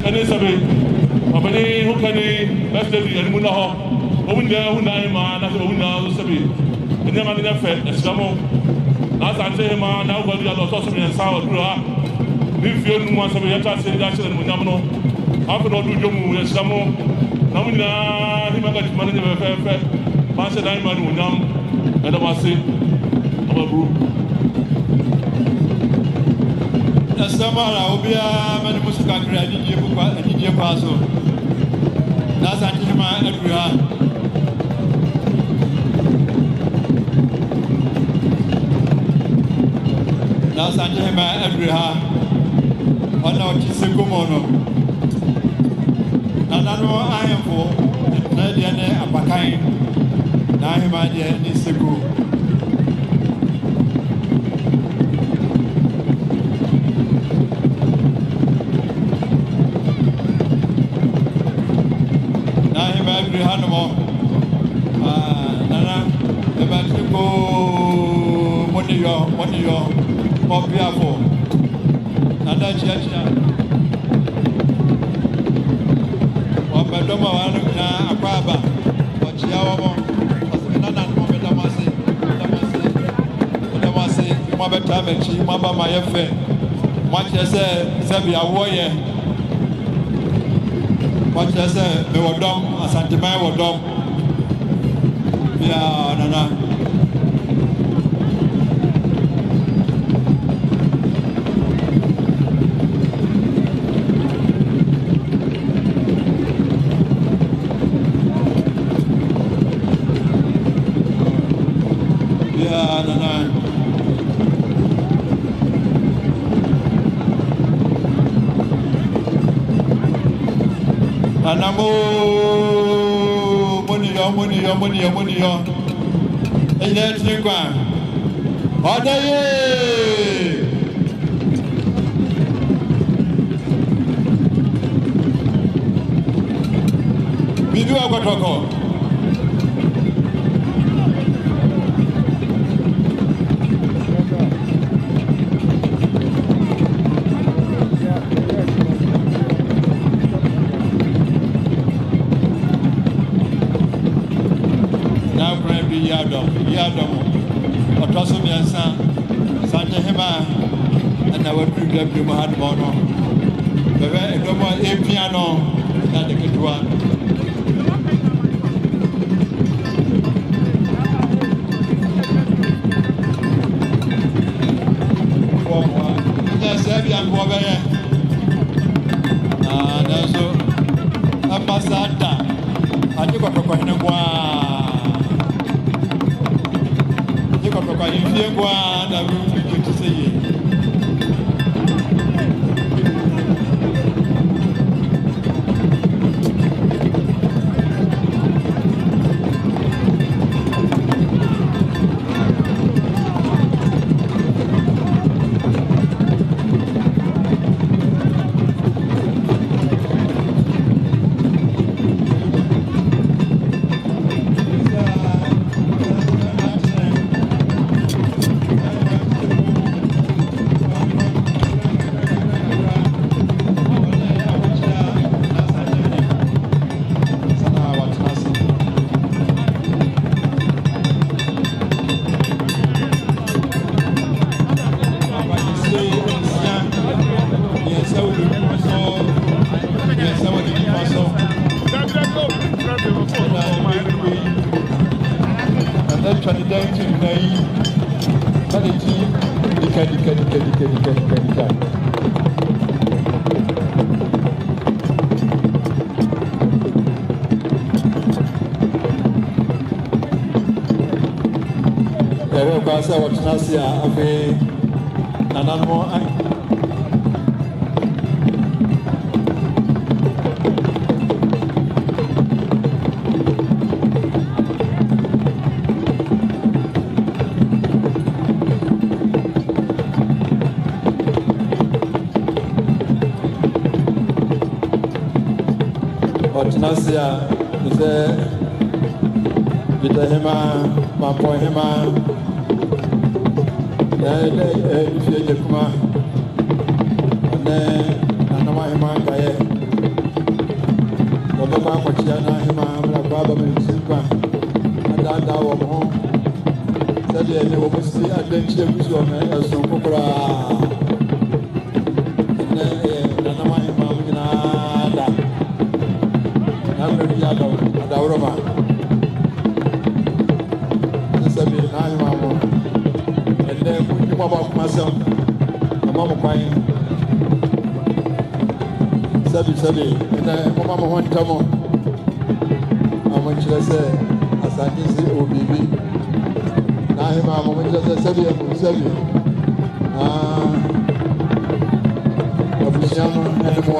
And it's a bit of an A who can that's the Munaho. Owen there, who nine man, that's who now is a bit. And then I'm in a fed, a stumble. As I say, man, now got the other tossing and sour grew up. If you don't want to be a chance in that and Munamno, after all, do you and Samo? Now we know him got money in a fair. Master Diamond Munam, and I must say, I'm a group. Samara obia mani musika kra didie bukwa didie kwaso na santi ma adura na santi ma adura ona otise gomono na nano ayefo na de ne abakan na hema de ni segu Nana, the Mexico, money, Popiafo, Nana Chia. What Madama Aquaba, what Chiao, Nana, Damasi, Mabatamechi, Maba, my affair. Much as Sabia warrior. Much as a Dom, Asante Dom. Yeah, Nana. Yeah, Nana. Anamo money. Electric one. Order ye. Bidu akotoko. Yadom, or Tossum Yansan, Santa Hemaa, and our true had Bono. The very normal a piano and the good one. Yes, every young woman. That's so. A passata. I took a coconut. Kwa yifie kwa na rubi to say Kwasa watinasia ave nanamo watinasia ise Hemaa Mampo Hemaa if you come and then Hemaa si adventure busu on eso kokora na Nana Hemaa mugina da na mbe ya da uroma sabi na Hemaa mo ende ku ba kuma sam ama mo kwan sabi ende mo ma mo hontamo amanchira se asante si obibi na Hemaa mo manchira se sabi abusiano ende mo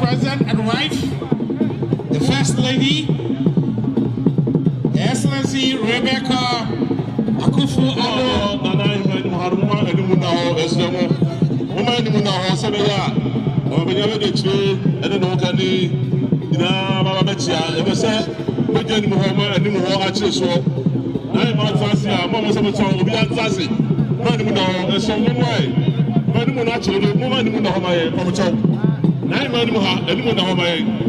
President and wife, the First Lady, Her Excellency Rebecca Akufo-Addo. Nana Asante Hemaa Esdemo. Woman ni muna ho sebeya. O be nyame de chire ene no ka ni ina baba betia e be se we je ni mo ho ma ani mo ho a chire so. Na e ma tsasi a mo se mo tson obi an tsasi. Ma ni muna ho eso mo mai. Ma ni muna chire mo ma ni muna ho ma ye mo tson. Na e ma ni mo ha ani muna ho ma ye.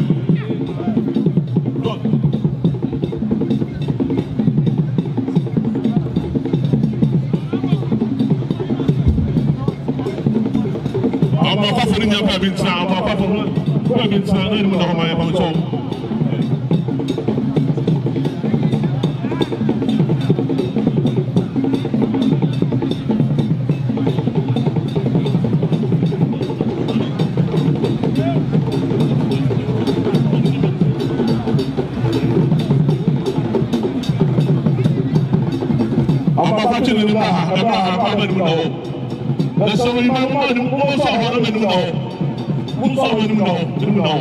I'm not for the young people. I'm not for the young people. I'm not for the so we know what we know.